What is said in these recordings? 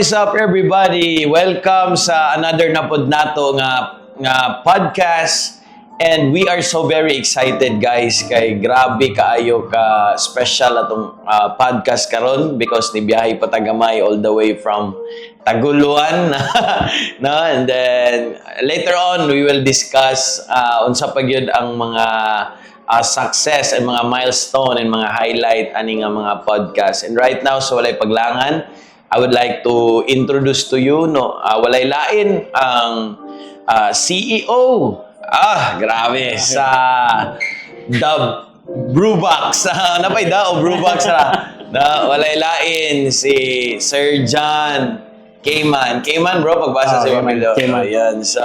is up everybody? Welcome sa another napod nato nga podcast. And we are so very excited guys kay grabe kaayo ka special atong podcast karon because ni biyahe pa tagamay all the way from Taguluan no, and then later on we will discuss unsa pa gyud ang mga success and mga milestone and mga highlight ani nga mga podcast. And right now so walay paglangan, I would like to introduce to you walay lain ang CEO grabe sa The Brewbox. Napay da o Brewbox na walay lain si Sir John Cayman. Cayman bro, pagbasa sa email. Ayan. So,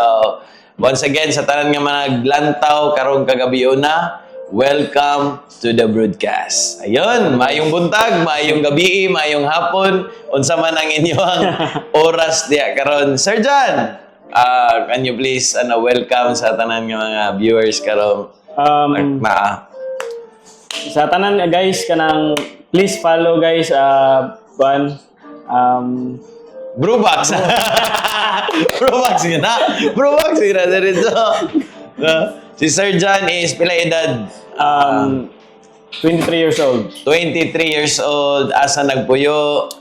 once again, sa tanan nga naglantaw karong kagabi na, welcome to the broadcast. Ayun, maayong buntag, maayong gabi, maayong hapon, unsa man ang inyong oras diya karon. Sir John, can you please welcome sa tanan nga mga viewers karong sa tanan guys kanang please follow guys Brewbox. Brewbox yun na. Brewbox yun na dito. Si Sir John is pila edad? 23 years old. 23 years old. Asa nagpuyo?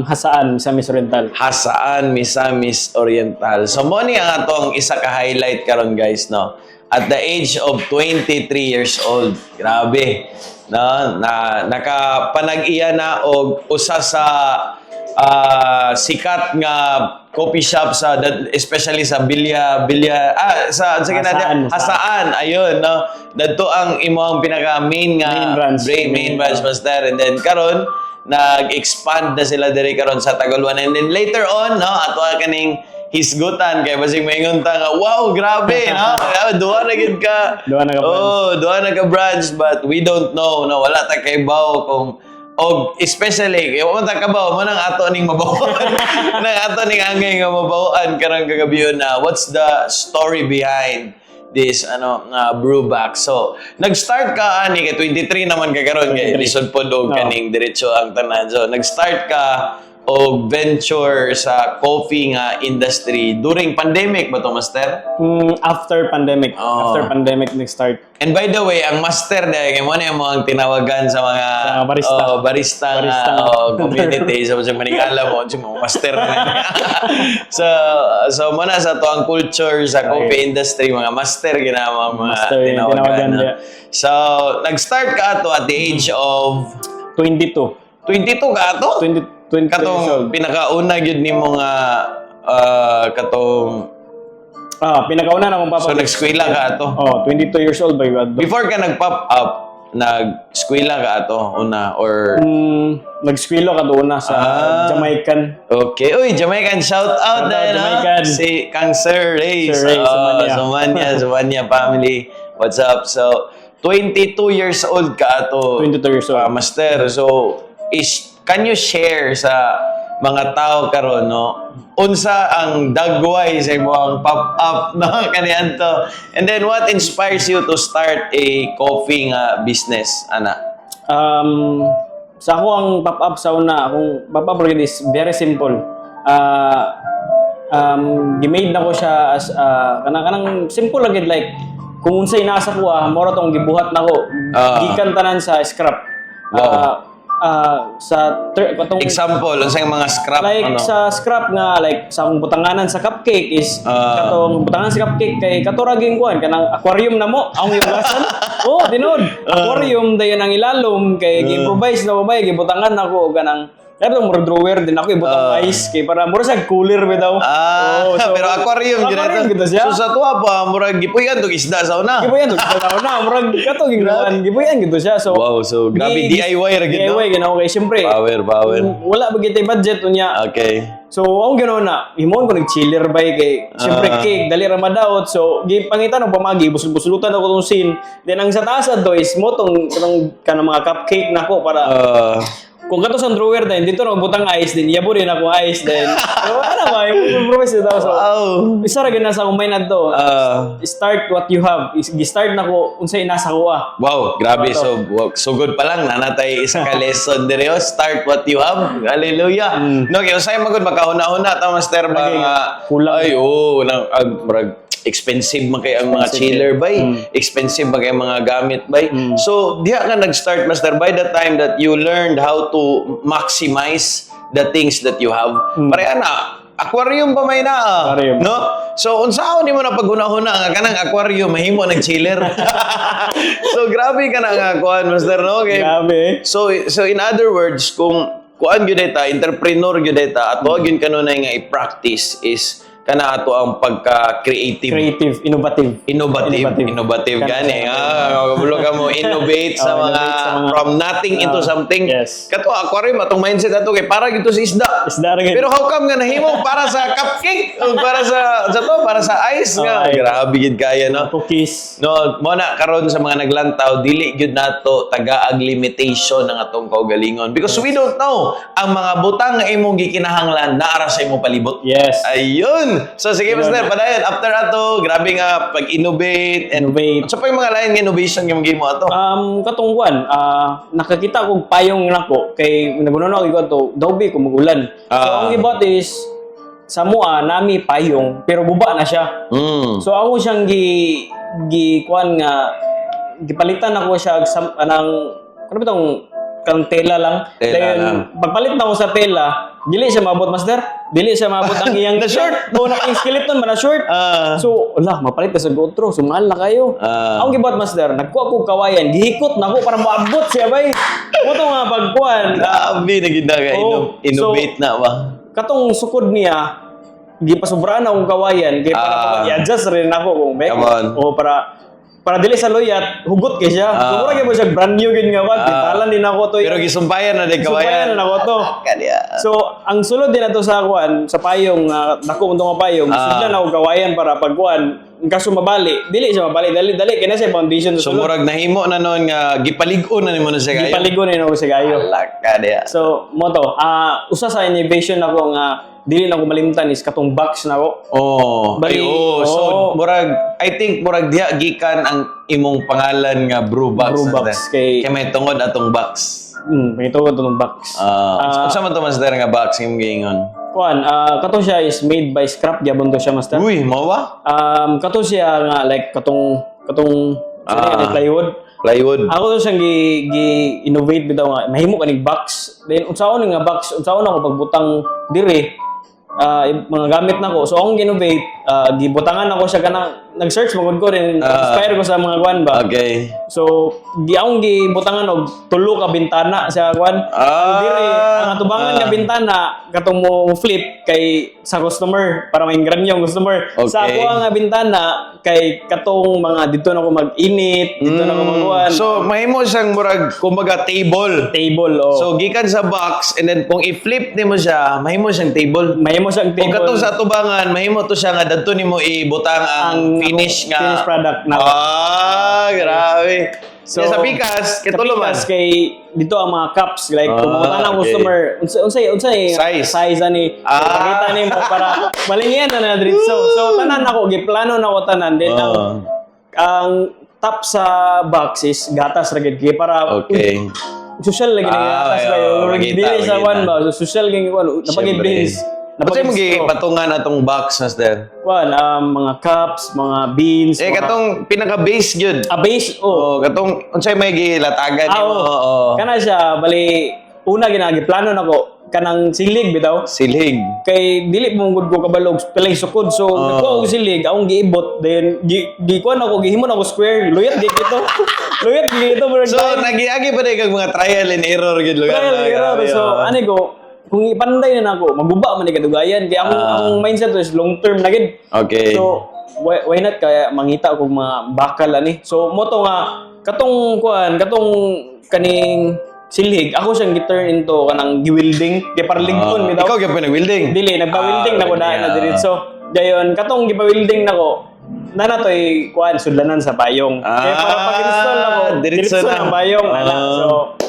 Hasaan, Misamis Oriental. Hasaan, Misamis Oriental. So, mo ni ang atong isa ka highlight karon guys, no? At the age of 23 years old. Grabe. No? Nakapanag-iya na og usa sa sikat nga coffee shop especially sa Hasaan, ayun no, dadto ang imong pinaka main branch master. And then karon nag-expand na sila diri karon sa Taguluan, and then later on no ato kaning hisgutan kay basig maingon ta nga wow grabe no duha na gid ka duha na ka branch, but we don't know no, wala ta kay baw kung og especially kung ta kabaw mo nang ato ning mabawaan nang ato ning angay nga mabawaan karang kagabi na what's the story behind this Brewbox. So nag-start ka ani kay 23 naman ka karon kay lisod pod og kaning diretso ang tanan. So nag-start ka og venture sa coffee nga industry during pandemic ba to, master? After pandemic. After pandemic nag-start. And by the way, ang master dahil mo na yung mga tinawagan sa mga barista community. So, maningala mo, mga master na. So mo na sa to ang culture sa coffee industry, mga master ginama mga tinawagan. So, nag-start ka ato at the age of 22. 22 ka ato? 20 katong pinakauna gyud nimo nga katong pinakauna na akong papa. So nag-eskwela ka ato? 22 years old ba yun? Before ka nag-pop up, nag-eskwela ka ato una or nag-eskwela ka doon sa Jamaican. Okay. Uy, Jamaican shout out Jamaican. Si Kang Sir Ray. Sumanya family. What's up? So 22 years old ka ato. 22 years old. Master. So can you share sa mga tao karon no unsa ang dagway sa imong pop up no kaniadto, and then what inspires you to start a coffee nga business ana? Sa ako ang pop up sa una, akong pop up is very simple. Gimade na ko siya as kanang simple lagid, like kung unsay nasa ko mora tong gibuhat nako gikan tanan sa scrap. Katong example unsay mga scrap like sa scrap nga, like sa akong butanganan sa cupcake is katong butangan sa cupcake kay katuraging kuan kanang aquarium na mo ang yugasan. Tinod aquarium dayon ang ilalom kay gi-improvise na babay gibutangan nako kanang mo drawer din ako ibutang ice kay para mura sa cooler ba daw. So, pero aquarium gito siya. So sa tuwa pa murag gipuyan tog isda sa una. Murag kato ginawan gipuyan gito siya. So wow, so grabe DIY ra gid. DIY ginawa kay syempre. Power. Wala ba gitay budget unya. Okay. So ang ganaw na himon ko nag-chiller bay kay syempre cake dali ra madaot. So gipangitan og pamagi busulutan ako tong scene. Then ang sa taas do is mo tong kanang mga cupcake nako para kung kato sa drawer din, dito na butang ice din, yabo din ako ice din. So, ano ba, improvise dito. So, Wow. isa ra gina sa kumay na to. Start what you have. Start na ko unsay nasa ko Wow, grabe. So good pa lang. Nanatay isa ka lesson dire. Start what you have. Hallelujah. No, kaya usay magud makahuna-huna ta master ba nga. kulang. Ay, murag expensive man kay ang mga chiller bay. Expensive man kay ang mga gamit bay. So, diha ka nag-start master by the time that you learned how to maximize the things that you have. Pareha na. Aquarium pa may na. Aquarium. No? So, unsaon ni mo na paghuna-huna nga kanang aquarium mahimo ng chiller. So, grabe ka na nga kuan master no? Okay. Grabe. So in other words, kung kuan gyud data, entrepreneur gyud data, ato gyud kanunay nga i-practice is kana ato ang pagka-creative. Creative, innovative. Innovative gani. Bulo ka mo innovate sa mga from nothing into something. Yes. Kato aquarium atong mindset ato kay para gito sa isda. Isda ra gid. Pero how come nga nahimo para sa cupcake o para para sa ice nga. Ay. Grabe gid kaya no. Cookies. No, mo na karon sa mga naglantaw dili gyud nato tagaag limitation ng atong kaugalingon because we don't know ang mga butang nga imong gikinahanglan naara sa imong palibot. Yes. Ayun. So sige master, padayon after ato, grabe nga pag-innovate and Innovate. sa pa yung mga lain nga innovation nga magimo ato. Katungkuan, nakakita kong payong nako kay nagunon ako ikaw to, dawbi ko magulan. So ang ibot is sa mua nami payong pero guba na siya. So ako siyang kuan nga gipalitan ako siya sa anang ano ba tong kang tela lang. Tela Then lang. pagpalit na ko sa tela, dili siya maabot master. Dili siya maabot ang iyang Na short. O na skeleton man na short. So, ala, mapalit na sa GoPro. Sumal na kayo. Ang gibot master, nagkuha ko kawayan, gihikot na ako para maabot siya bay. Kuto nga pagkuan. Grabe na gid nga innovate na ba. Katong sukod niya, di pa sobraan akong kawayan kay para i-adjust rin ako kung Come on. o para dili sa loyat hugot kay siya. Siguro gyud mo siya brand new gid nga wat. Talan din ako to. Pero gisumpayan na din Sumpayan kawayan. na ako to. Kaniya. So, ang sulod din nato sa kuan, sa payong dako untong payong, sudlan ako kawayan para pagkuan, kaso mabali, dili siya mabali, dali kina siya foundation So sulod. murag nahimo na noon nga gipaligon na nimo na siya kayo. Ipaligon ni ako sa gayo. Kaniya. So, mo to, usa sa innovation ako nga dili na ko malimtan is katong box na ako. Ay, So, murag, I think, murag diha gikan ang imong pangalan nga brew box. Brew box kay may tungod atong box. ito ko itong box. Unsa man to master nga box imong giingon? Kuan, kato siya is made by scrap gyapon to siya master. Uy, mawa? Kato siya nga like katong plywood. Plywood. Ako to siyang gi-innovate bitaw nga mahimo kanig box. Then unsaon nga box, unsaon ako pagbutang dire mga gamit nako. So akong gi-innovate, gibutangan ako siya kanang nag-search magud ko rin inspire ko sa mga kwan ba. Okay. So akong gibutangan og tulo ka bintana sa kwan. Dire ang atubangan nga bintana katong mo flip kay sa customer para maingran yung customer. Sa Okay. ako nga bintana kay katong mga dito na ko mag-init, dito na ko magkuhan. So, mahimo siyang murag, kumbaga, table. Table, So, gikan sa box, and then kung i-flip nimo siya, mahimo siyang table. mahimo siyang Kung table. katong sa tubangan, mahimo to siya nga dadto nimo ibutang ang finish nga. finished product na. Grabe. So, sa pikas, kitulo man. kay dito ang mga cups like kung mga tanang okay. customer unsay size ani pakita nimo para malingyan na diretso. So tanan ako giplano na ko tanan then ang top sa box is gatas ra gid kay para Okay. social lagi ni gatas kayo. magita. Dili sa one ba so social gid ko napagid beans. Kasi mo patungan atong box, master. Kuan mga cups, mga beans. Katong pinaka-base gyud. base Katong unsay may gilatagan nimo. Kana siya bali una ginagi plano nako kanang silig bitaw. Silig. Kay dili mo gud ko kabalog pilay sukod so nagkuha ko silig akong giibot then kuan ako gihimon ako square luyat di kito. Luyat di kito bro. So nagiagi pa kag mga trial and error gyud lugar. So ani ko kung ipanday na nako maguba man ni kadugayan kay ang mindset is long term na gid. Okay. So why not kaya mangita og mga bakal ani. So mo to nga katong kaning silig ako siyang gi-turn into kanang gi-welding kay para ligton bitaw. Ikaw gyud pa nag-welding. Dili nagpa-welding nako na diretso. Dayon katong gipa-welding nako nana toy kuan sudlanan sa bayong. Kaya para pag-install nako diretso na ang bayong ana. So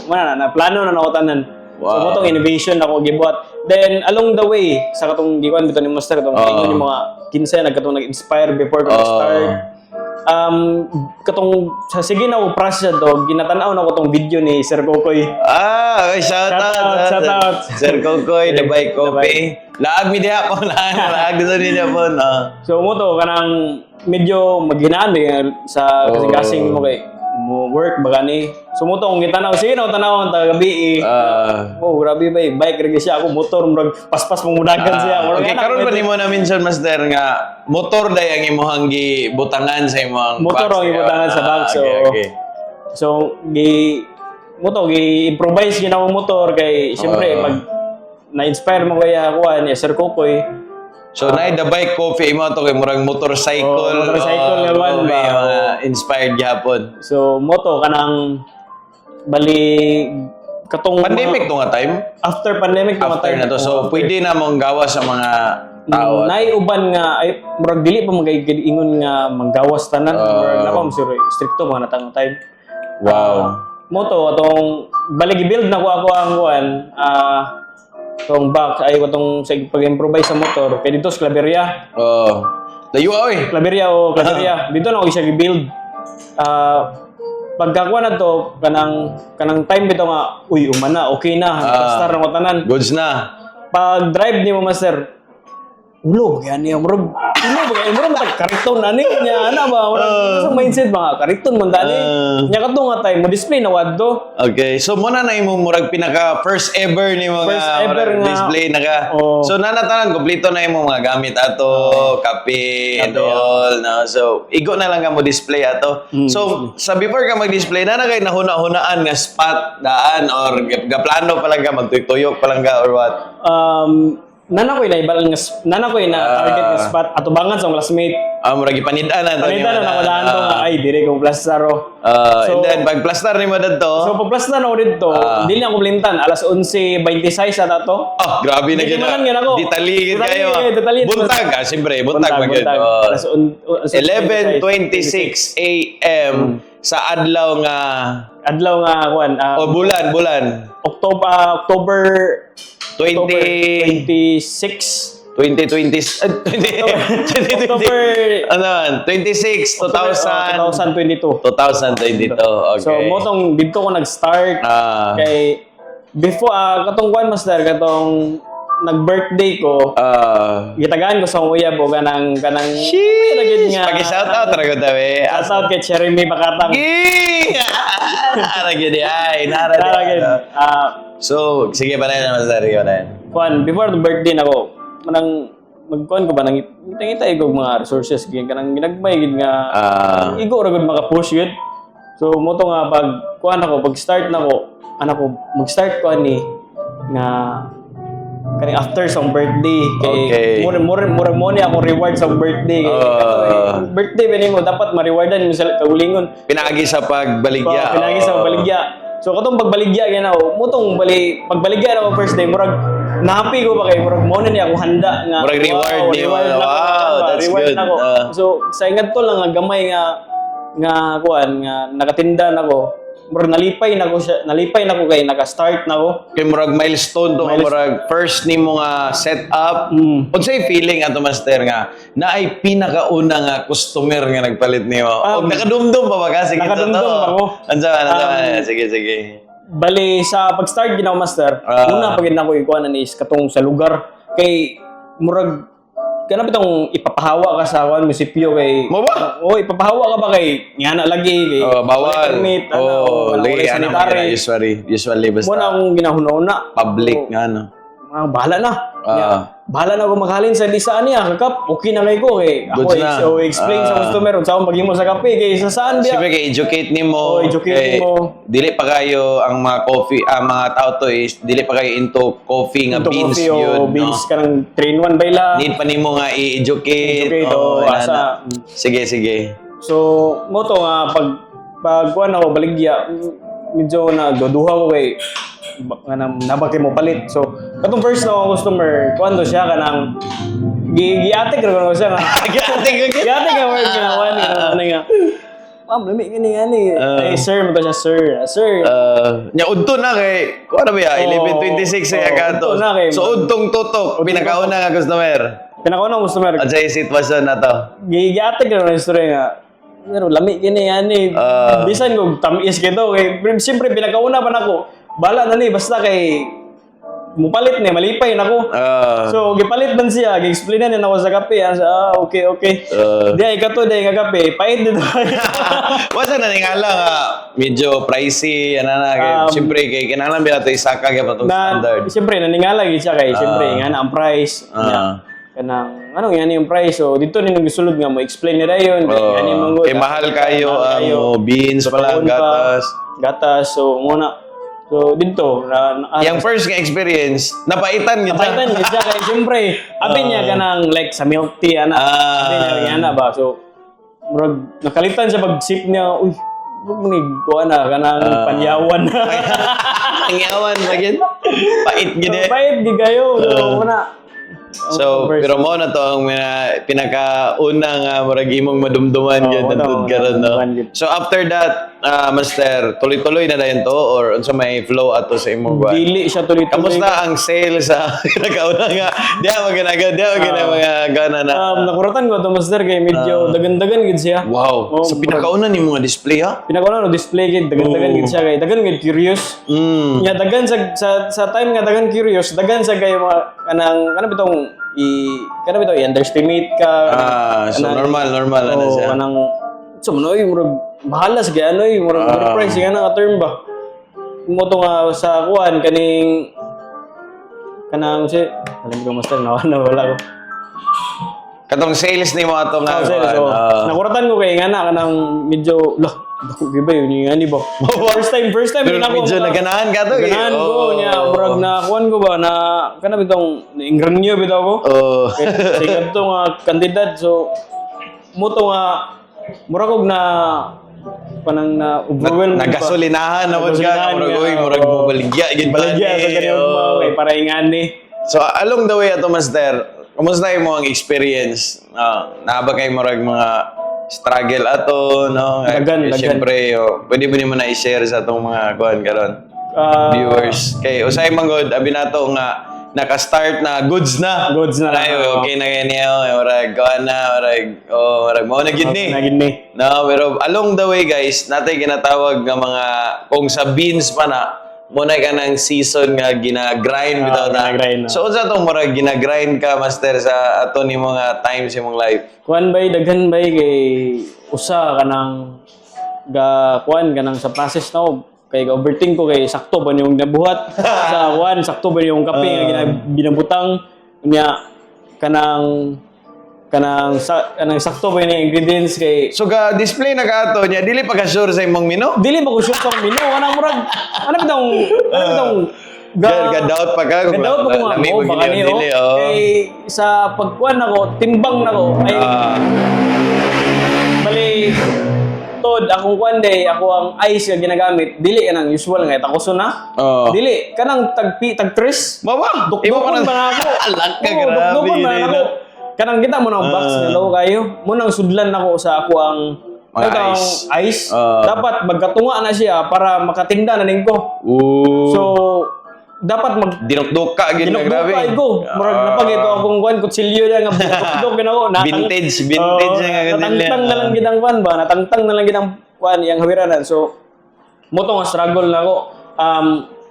muna na plano na nako tanan. Wow. So motong innovation ako gibuhat. Then along the way sa katong gikuan bitaw ni Master katong ingon yung mga kinsa nagkatong nag-inspire before ko start. Katong sa sige na ko process to ginatan-aw na ko tong video ni Sir Kokoy. Okay, shout out. Sir Kokoy, The Bike Coffee. Laag mi diha po, laag dito niya po. So mo to kanang medyo maghinaan sa kasing-kasing mo kay mo work baga ni. So mo to kung gitanaw sige na tanaw ang gabi. Grabe ba bike ra siya ako motor murag paspas mong mudagan siya. Okay, karon pa nimo na mention Master nga motor day ang imong gibutangan sa imong motor ang gibutangan sa box. So so gi-improvise gina mo motor kay syempre pag na-inspire mo kaya ako ni Sir Kokoy. So, na The Bike Coffee, imo to kay murag motorcycle. Motorcycle nga man ba? Mga inspired gyapon. So, moto kanang bali katong Pandemic to nga time? after pandemic After na to. So, pwede na mong gawas sa mga tao. Naiuban nga ay murag dili pa magay-ingon nga manggawas tanan. Murag na pa sure stricto mga natang time. Wow. Moto atong bali gi-build na ko ako ang kuan tong box ay watong sa pag-improvise sa motor kay dito sa Claveria. Layo oy. Claveria. Dito na ako siya gi-build. Pagkakuha na to kanang time bitaw nga uy umana okay na star na ko tanan. Goods na. Pag drive ni mo Master ulo yan niya murag karikton ani nya ana ba sa mindset ba karikton man dali nya kadto nga time mo display na wadto. Okay, so muna na imong murag pinaka first ever ni mga display naka. So nanatanan kompleto na imong mga gamit ato, kape and all na. So igo na lang ka mo display ato. So sa before ka mag-display na kay nahuna-hunaan nga spot daan or gaplano pa lang ka magtuyok pa lang ka or what? Nana ko'y na target nga spot atubangan sa classmate. Murag ipanid-an na. Panitan na nakadaan to nga ay dire kong plastaro. And then pag plaster ni mo dito. So pag plaster na ko dito, dili na ko blintan alas 11:26 ata to. Grabe na gid. Detaligid kayo. Buntag siyempre, buntag magid. 11:26 AM sa adlaw nga kuan. bulan. October 2020 26 2022. Okay. So motong dito ko nag-start kay before katong kuan Master katong nag-birthday ko gitagaan ko sa uyab o kanang lagid nga pag-shout out ra gud tawe. Shout out kay Jeremy Bakatang. Ara gid ay nara. So, sige pa na naman sa Rio na yan. Kuan, before the birthday na ko, manang magkuan ko ba nang ngita igog mga resources kanang ginagmay gid nga igo ra gud maka-push gid. So mo to nga pag kuan ako, pag start na ko, mag-start ko ani nga kaning after sa birthday kay murag mo ni ako reward sa birthday kay birthday ba nimo dapat ma-rewardan mo sa kaulingon pinagi sa pagbaligya. So katong pagbaligya gyud ako mutong pagbaligya na ako first day murag nahappy ko ba kay murag mo na ni ako handa nga murag reward ni wow that's good. So sa ingad to lang nga gamay nga kuan nga nakatinda nako murag nalipay na ko kay naka-start na ko kay murag milestone to murag first nimo nga setup unsay feeling ato Master nga naay pinakauna nga customer nga nagpalit nimo og nakadumdum pa ba kasi nakadumdum ako ansa sige bali sa pag-start ginaw Master una pag na ko ikuan is katong sa lugar kay murag kana bitong ipapahawa ka sa munisipyo kay mo ba? Ipapahawa ka ba kay ngana lagi kay bawal permit lagi sanitary usually basta mo na akong ginahuna public nga no bahala na bahala na ako maghalin sa lisaan niya kakap okay na kay ko kay ako explain sa customer unsa akong paghimo sa kape kay sa saan biya siyempre kay educate nimo dili pa kayo ang mga coffee mga tao to is dili pa kayo into coffee nga beans yun beans kanang 3-in-1 bayla need pa nimo nga i-educate sige so mo to nga pag kuan ako baligya medyo naduduha ko kay nabaki mo palit. So, katong first na ako customer, kuando siya kanang giatik ra ko siya nga. Giatik nga word nga. ma'am, lami gani. Sir, mo to siya, sir. Nya udto na kay kuha na ba ya 11:26 sa kato. udto na kay- So udtong tutok pinakauna nga customer. Pinakauna mo customer. At sa sitwasyon na to. Gigatag na ng story nga. Pero lami gani. Bisan ko tamis kito kay siyempre pinakauna pa nako. Bala na ni basta kay mupalit ni malipay nako. So gipalit man siya, gi-explain na ako sa kape. Okay. Di ay kato di nga kape. Pait dito. Wasa na ningala nga medyo pricey ana kay syempre kay kinahanglan ba nato isaka gyud patong standard. Siyempre naningala gid siya kay siyempre nga na ang price. Kanang ano yan yung price. So dito ninyo gisulod nga mo explain nila yun. Yan yung Kay mahal kayo ang beans pala gatas. So muna so dito yung first nga experience napaitan gyud. napaitan gid siya kay siyempre abi niya kanang like sa milk tea ana. Abi niya ana ba. So murag nakalitan siya pag sip niya uy bunig ko ana kanang panyawan. Panyawan lagi. Pait gid. Pait gid kayo. So muna So, pero mo na to ang pinakauna nga murag imong madumduman gyud nandun karon no. So after that, master, tuloy-tuloy na dayon to or unsa may flow ato sa imong buwan? Dili siya tuloy-tuloy. Kamusta ang sales sa pinakauna nga? Diya mga gana na. Nakuratan ko to master kay medyo dagan-dagan gid siya. Wow. Sa pinakauna ni mga display ha? Pinakauna no display gid dagan-dagan gid siya kay dagan gid curious. Nya dagan sa time nga dagan curious, dagan sa kay mga kanang bitong i-underestimate ka. So normal ano siya. Kanang so manoy murag bahala sa ano murag price nga nga term ba. Mo to nga sa kuan kanang si alam ko master na wala ko. Katong sales ni mo ato nga. Nakuratan ko kay nga na kanang medyo dako giba yun nga ni ba. First time pero ako. medyo naganahan ka to. Ganahan ko niya murag na kuan ko ba na kana bitong ingranyo bitaw ko. Sige to nga kandidat so mo to nga murag og na panang na overwhelm nagasolinahan na mo ka murag mo baligya gid baligya sa kanyo kay para ingani. So along the way ato master, kumusta mo ang experience? Naaba kay murag mga struggle ato no? Dagan. Siyempre, pwede mo na i-share sa atong mga kuan karon viewers. Kay usay man god abi nato nga naka-start na goods na tayo okay na ganyan murag kuan na murag mo na gid ni no, pero along the way guys natay ginatawag nga mga kung sa beans pa na muna ka ng season nga gina-grind bitaw na. So unsa tong murag gina-grind ka master sa ato ni mga times imong life? Kuan bay daghan bay kay usa kanang kuan kanang sa process na kay overthink ko kay sakto ba yung nabuhat sa kuan sakto ba yung kape nga binabutang niya kanang sakto ba yung ingredients kay so ga display na ka ato niya dili pa ka sure sa imong menu? Dili pa ko sure sa menu kanang murag doubt pa ka kung doubt pa ko nga baka niyo kay sa pagkuan nako timbang nako ay bali tod akong kuan day ako ang ice nga ginagamit dili kanang usual nga takoso na dili kanang tag 3 mama dukdukon ba ako alak ka grabe kanang kita mo nang box nga daw kayo mo nang sudlan nako sa ako ang ice dapat magkatunga na siya para makatinda na ning ko so dapat dinukduk ka gid na grabe ko murag napagito akong kuan kutsilyo na nga dinukduk gid ako vintage nga ganun natangtang na lang gid ang kuan ba natangtang na lang gid ang kuan yang hawiranan so mo to nga struggle na ako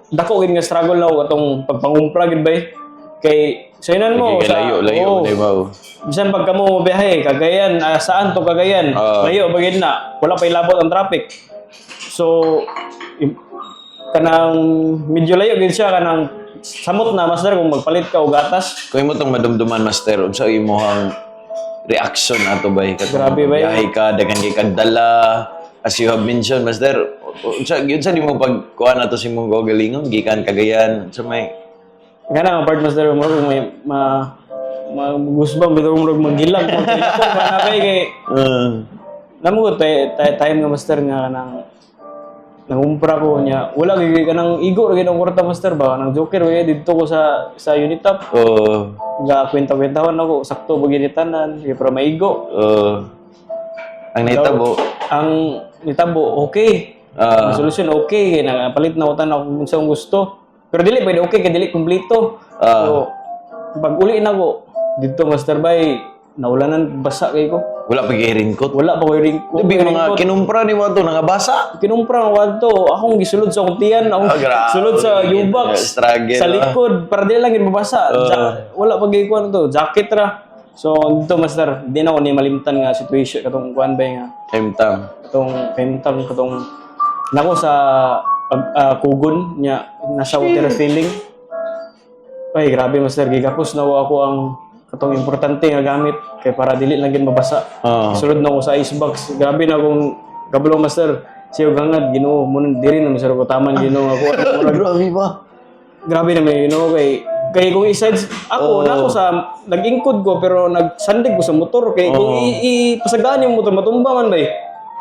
dako gid nga struggle na ako katong pagpangumpra gid bay kay saynan mo sa layo bisan pag kamo biyahe Cagayan saan to Cagayan layo bagid na wala pa ilabot ang traffic so kanang medyo layo gid siya kanang samot na master kung magpalit ka og gatas kung imo tong madumduman master unsa imong reaction ato bay grabe bay biyahe ka daghan kay kagdala as you have mentioned master unsa di mo pagkuha nato si imong gagalingon gikan Cagayan sa may kanang part master mo may gusbang bitaw mo maghilag mo kana kay namo time nga master nga kanang nangumpra ko niya wala gid kanang igo ra gid ang kwarta master ba nang joker way didto ko sa Unitap ga kwenta-kwentawan ako sakto ba gid tanan kay para maigo ang naitabo ang nitabo okay. Ang solusyon okay, nakapalit na utan ako kung saan gusto. Pero dili pwede okay kay dili kumpleto. So pag uli na ko dito Master Bay, naulanan basa kay ko. Wala pa kay ringkot. Wala pa ko ring ko. Di mga kinumpra ni mo ito, nangabasa. Kinumpra ng wadto, akong gisulod sa kuntian, akong grabe. sulod sa U-box, Struggle, sa likod, para di lang yun mabasa. Wala pag kuan to, jacket ra. So, dito Master, di na ako ni malimtan nga situation, katong kuan ba nga, Hemtang. katong nako sa kugon niya, nasa water filling. Ay, grabe Master, gigapos na ako ang katong importante nga gamit kay para dili lang gid mabasa. Sulod na ko sa icebox. Grabe na akong kabalo Master. Siyo gangad Ginoo mo diri na Master ko taman Ginoo ako. Grabe ba? Grabe na may Ginoo kay kung isides ako na ako sa nag-ingkod ko pero nagsandig ko sa motor kay kung ipasagaan yung motor matumba man ba.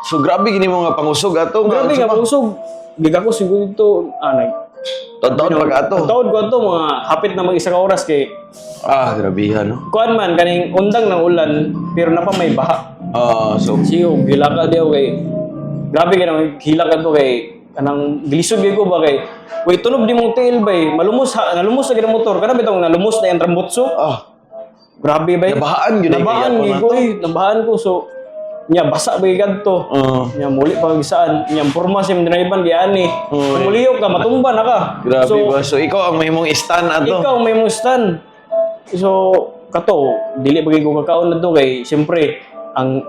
So grabe gini mo nga pangusog ato. Grabe nga usog. Gigako siguro dito Taon pag ato. Taon ko ato mga hapit na mag-isa ka oras kay Grabihan, no? kuan man kaning undang ng ulan pero napa may baha. So Siyo gilaka daw kay grabe ka nang hilaka to kay kanang gilisod gyud ko ba kay way tunog di mong tail bay nalumos na gid ang motor kana bitong nalumos na yung trambutso. Grabe bay. nabahaan gyud nabahaan ko so nya basa bay gadto. Nya muli pa gisaan nya porma sa driver di ani. Muliyok ka matumba na ka. Grabe ba? So ikaw ang mahimong stand ato. Ikaw may mong stand. So kato dili bagay ko kakaon na to kay siyempre ang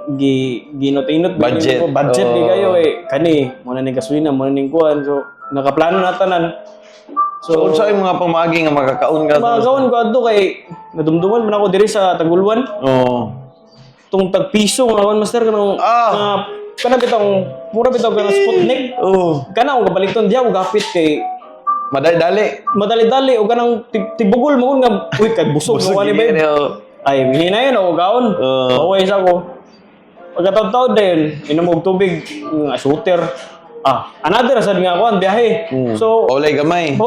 ginot-inot Budget. budget di kayo kani mo na ning gasolina mo na ning kuan so nakaplano na tanan. So unsa ay mga pamagi nga makakaon ka? Magakaon ko adto kay nadumduman man ako diri sa Tagulwan. Tung tagpiso nga kawan Master kanang kana bitong mura bitaw kanang Sputnik. Kana ko kabaliton diya ko gapit kay madali-dali o kanang tibugol mo nga uy kay busog mo ani ba. Ay hinayon ako kaon. Away sa ko. Pagkataon din inom og tubig shooter. Another sa nga kuan biyahe. So Paulay gamay.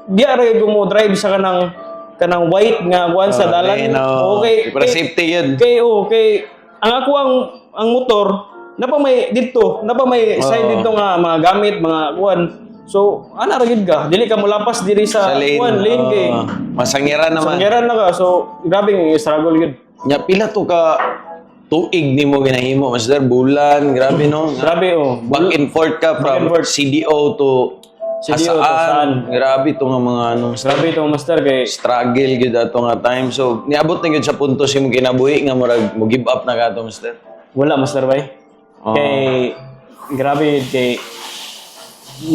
Diya ra gyud mo drive sa kanang white nga kuan sa dalan. Okay. Para safety yun. Okay. Ang ako ang motor napa may side dito nga mga gamit, mga kuan. So, ana ra gid ka. Dili ka molapas diri sa kuan lane kay masangiran naman. Sangiran na ka. So, grabe yung struggle gid. Nya pila to ka tuig nimo ginahimo Master bulan, grabe no. Grabe Back and forth ka from CDO to saan. Grabe to nga mga Grabe itong Master kay struggle gyud ato nga time. So niabot na gyud sa punto si mo kinabuhi nga murag mo give up na ka to Master. Wala Master bay. Kay grabe kay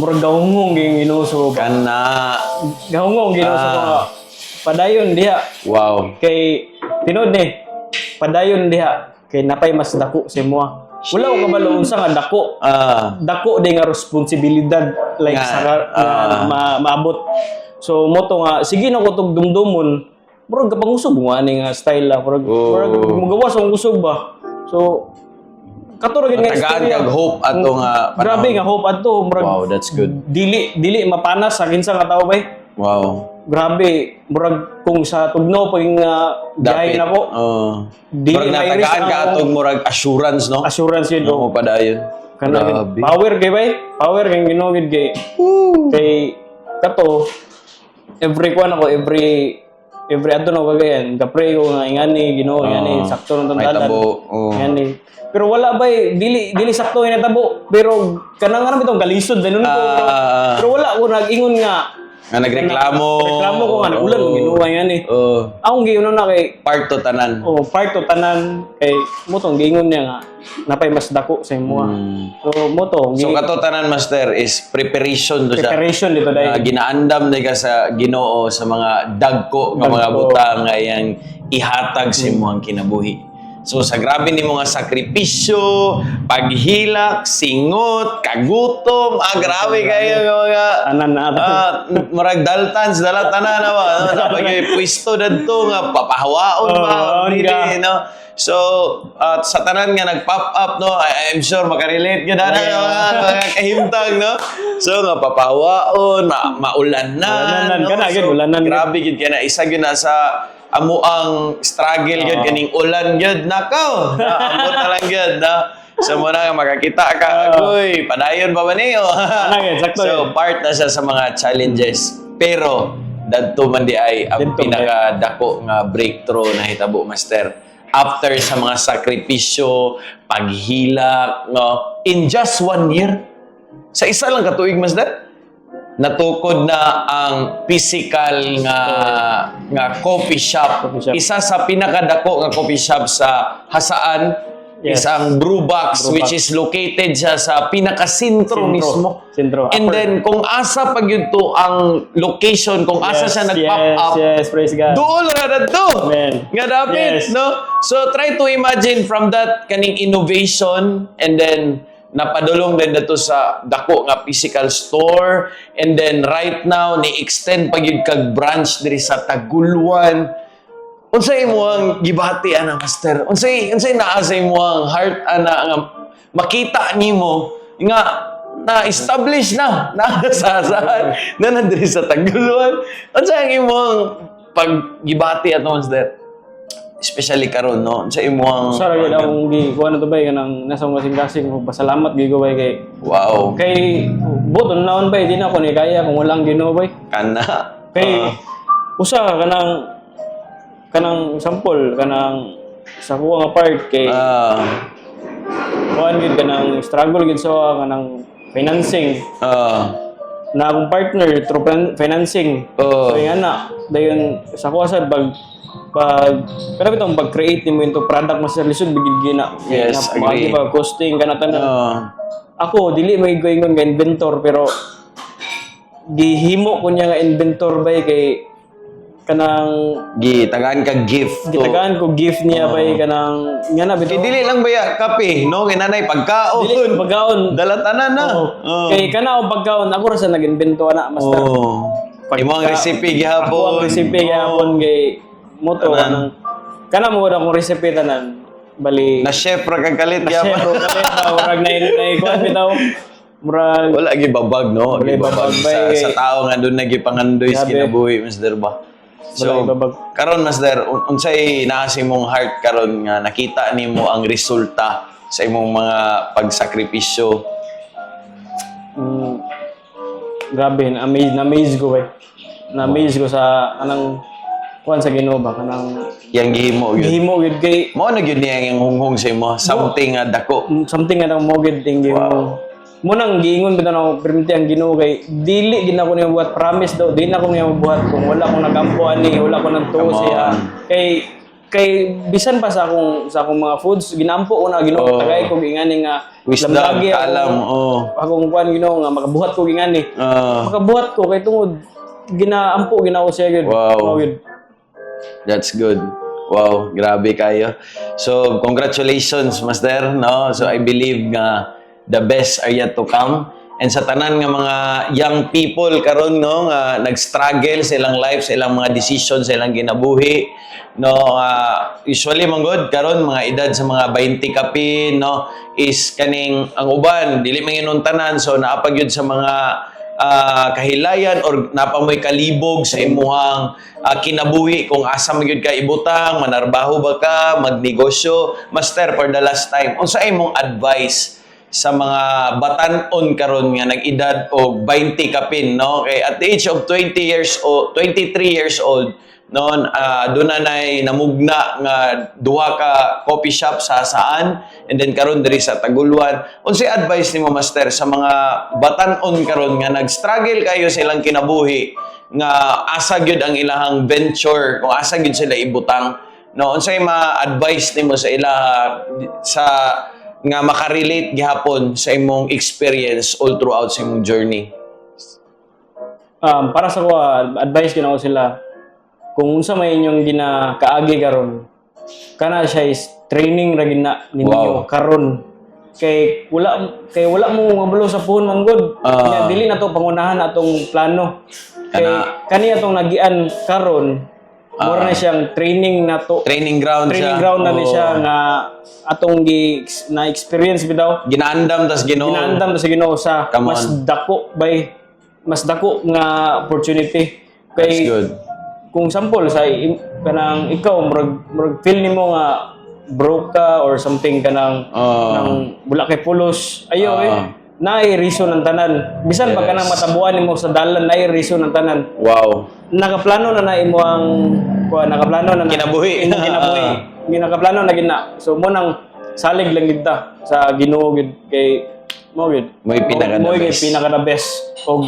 murag gahungong ging inuso kana. Gahungong ginuso ko. Padayon diha. Wow. Kay tinod ni padayon diha kay napay mas dako sa imo. Wala ko kabalo unsa nga dako. Dako day nga responsibilidad like sa maabot. So mo to nga sige na ko tog dumdumon. Murag kapangusog mo ani nga style la. Murag mugawas ang usog ba. So kato ra gid nga istorya. Hope ato nga panahon. Grabe nga hope ato. Wow, that's good. Dili mapanas sa kinsa nga tawo bay. Wow. Grabe, murag kung sa tugnaw paging biyahe na ko. Murag natagaan ka atong murag assurance, no? Assurance yun. No, padayon. Grabe. Power kay bay. Power kay ginugid kay. Kay kato every adto na kagayan. Kapre ko nga ingani Ginoo ingani sakto nang tandalan. Ingani. Pero wala bay dili sakto nga tabo. Pero kanang ano bitong galisod danon ko. Pero wala ko nag-ingon nga nagreklamo ko nga nagulan mo ginuwa yan akong giuno na kay part to tanan kay motong giingon niya nga napay mas dako sa imo so kato tanan Master is preparation dito dahil ginaandam ka sa Ginoo sa mga dagko nga mga butang nga iyang ihatag sa imong kinabuhi. So sa grabe nimo nga sakripisyo, paghilak, singot, kagutom, grabe kayo mga murag daltans, dalatanan na napag pwesto dadto nga papahawaon ba dili no. So sa tanan nga nag-pop up no, I'm sure makarelate gyud ana mga kahimtang no. So nga papahawaon, maulanan. Ulanan. Grabe gid kana isa gyud na sa amo ang struggle gyud kaning ulan gyud nakaw. Ambot na lang gyud na. So muna nga makakita ka, agoy, padayon pa ba niyo? Sakto So yun. part na siya sa mga challenges. Pero dadto man di ay ang Dito, pinakadako nga breakthrough na hitabo, Master. After sa mga sakripisyo, paghilak, no, in just 1 year, sa isa lang katuig, Master, natukod na ang physical nga coffee shop. Coffee shop. Isa sa pinakadako nga coffee shop sa Hasaan, Yes. isang Brewbox, Brewbox. which is located siya sa pinakasentro mismo. Sentro. And Upper. then, kung asa pag yun to ang location, kung asa siya nag-pop up, Yes, praise God. doon na to. Amen. Nga dapat, Yes. no? So, try to imagine from that kaning innovation and then napadulong din dito sa dako nga physical store and then right now ni-extend pag yun kag branch diri sa Taguluan. Unsay mo ang gibati ana, Master? Unsay naa sa imo ang heart ana nga makita nimo nga na-establish na sa saan na diri sa Taguluan. Unsay ang imong paggibati ato, Master? Especially karon, no? Unsay imong Sa ragid akong kuha na to ba kanang nasa mga kasing pasalamat gigo ba kay wow, buton naon ba di na ko ni kaya kung walang Ginoo ba. kana. Kay usa kanang sample kanang sa kuha nga part kay kuan gid kanang struggle gid sa kanang financing na akong partner through financing. So yan na dayon sa kuha sad pero bitong pag-create nimo into product mas lisod bigid gina. Yes, agree. Ba costing kana tanan. Ako dili may goingon nga inventor pero gihimo ko niya nga inventor ba kay kanang gitagaan ka gift to. gitagaan ko gift niya ba kanang nga na Kay bitaw. dili lang ba ya kape, no? Kay nanay pagkaon. Dili pagkaon. Dalatanan na. Kay kana og pagkaon ako ra sa nag-invento ana master. Imo ang recipe gihapon. Ako ang recipe gihapon kay moto kanang kana mo akong recipe tanan bali Na chef ra kag kalit na chef gihapon. ro kami murag na kuan bitaw murag Wala gibabag, no? Wala Gibabag gibabag, sa tao nga doon nagipangandoy sa Grabe. kinabuhi, Master ba? So, gibabag. karon Master, unsay naa sa imong heart karon nga nakita nimo ang resulta sa imong mga pagsakripisyo? Grabe na-amaze ko ba. Na-amaze ko sa anang kuan sa Ginoo ba kanang Yang gihimo gyud. gihimo gid kay Mao na gyud niya yung hunghong sa imo, something nga dako. something nga mo gid ting Ginoo. Mo nang giingon bitaw na permit ang Ginoo kay dili gid ako niya buhat promise daw di na ko niya buhat kung wala ko nagampo ani wala ko nagtuo Come siya. on. Kay bisan pa sa akong mga foods ginampo ko na Ginoo tagay ko ingani nga Wisdom, lamdagi ako- kalam, akong kuan Ginoo nga makabuhat ko ingani. Makabuhat ko kay tungod ginaampo ginawa siya gid. Wow. Mao gid. That's good. Wow, grabe kayo. So, congratulations, Master, no? So, I believe nga the best are yet to come. And sa tanan nga mga young people karon no nga nag-struggle sa ilang life, sa ilang mga decisions, sa ilang ginabuhi, no, usually manggod karon mga edad sa mga 20 kapin, no, is kaning ang uban dili manginon tanan, so naapag yun sa mga kahilayan or napamoy kalibog sa imuhang kinabuhi kung asa magyud ka ibutang, manarbaho ba ka, magnegosyo. Master, for the last time, unsa imong advice sa mga batan-on karon nga nag-edad og 20 kapin, no? Kay at the age of 23 years old, noon doon na namugna nga duha ka coffee shop sa Hasaan and then karon diri sa Taguluan. Unsay advice nimo, Master, sa mga batan-on karon nga nag-struggle kayo sa ilang kinabuhi nga asa gyud ang ilahang venture, kung asa gyud sila ibutang, no? Unsay ma-advise nimo sa ila sa nga makarelate gihapon sa imong experience all throughout sa imong journey? Para sa ko advice ko sila kung unsa may inyong ginakaagi karon kana siya is training ra gina ninyo karon kay wala mo mabalo sa phone manggod kaya dili na to pangunahan atong plano kay kani atong nagian karon more na siyang training na to Training ground na ni siya nga atong na experience bitaw ginaandam tas Ginoo. ginaandam to sa Ginoo sa Come mas on. dako nga opportunity That's kay good. kung sample sa kanang ikaw murag feel nimo nga broke ka or something ka ng wala kay pulos, ayo naay reason ng tanan. Bisan pag kanang matabuan nimo sa dalan, naay reason ng tanan. Wow. Nakaplano na imo ang nakaplano na Kinabuhi. Nakaplano na gina. So mo nang salig lang gid ta sa Ginoo gid kay mo gid. Mo'y pinaka the best. Og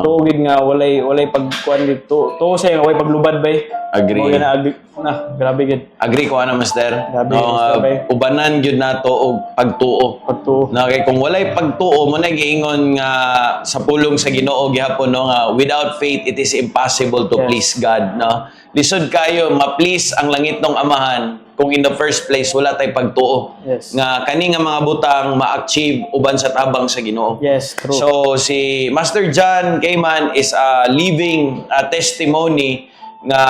tuogid nga walay pagkuan dito. To say walay paglubad bay. Agree. Mo na grabe gid. Agree ko ana, Master. Grabe, Master, bay. Ubanan gyud nato og pagtuo. Na kay kung walay pagtuo mo na giingon nga sa pulong sa Ginoo gihapon no nga without faith it is impossible to please God, no. Lisod kayo ma-please ang langit ng Amahan kung in the first place wala tay pagtuo. Yes. Nga kani nga mga butang ma-achieve uban sa tabang sa Ginoo. Yes, true. So si Master John Cayman is a living testimony nga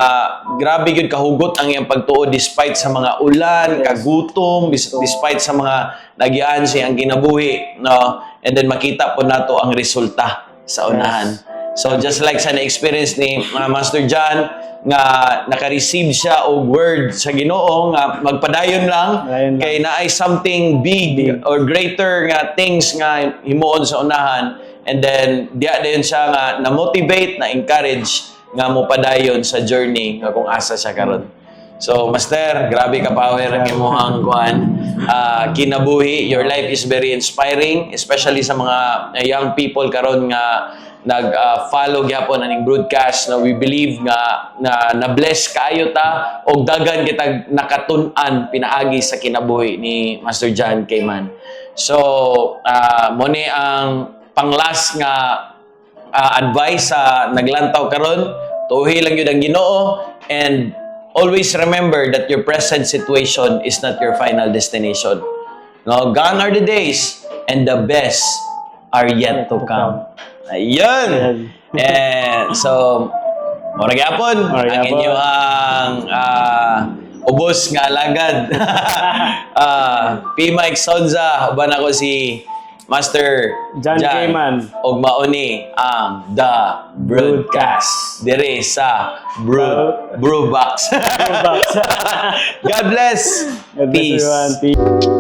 grabe gyud kahugot ang iyang pagtuo despite sa mga ulan, kagutom, despite sa mga nagyan siyang kinabuhi, no? And then makita po nato ang resulta sa unahan. So just like sa na-experience ni Master John nga naka-receive siya og word sa Ginoo nga magpadayon lang kay naay something big or greater nga things nga himuon sa unahan, and then diya dayon siya nga na-motivate, na-encourage nga mo padayon sa journey nga kung asa siya karon. So, Master, grabe ka power ang imong kuan. Kinabuhi, your life is very inspiring, especially sa mga young people karon nga nag-follow gyapon aning broadcast. We believe nga na-bless kaayo ta og daghan kitag nakatun-an pinaagi sa kinabuhi ni Master John Cayman. So, mo ni ang panglas nga advice sa naglantaw karon, tuhi lang yun ang Ginoo, and always remember that your present situation is not your final destination. No, gone are the days and the best are yet to come. Ayun. And so mora gyapon ang inyong ubos nga alagad. P. Mike Sonza, uban ako si Master John Cayman. Og mauni ang The Broadcast dire sa Brewbox. God bless. God bless Peace. everyone. Peace.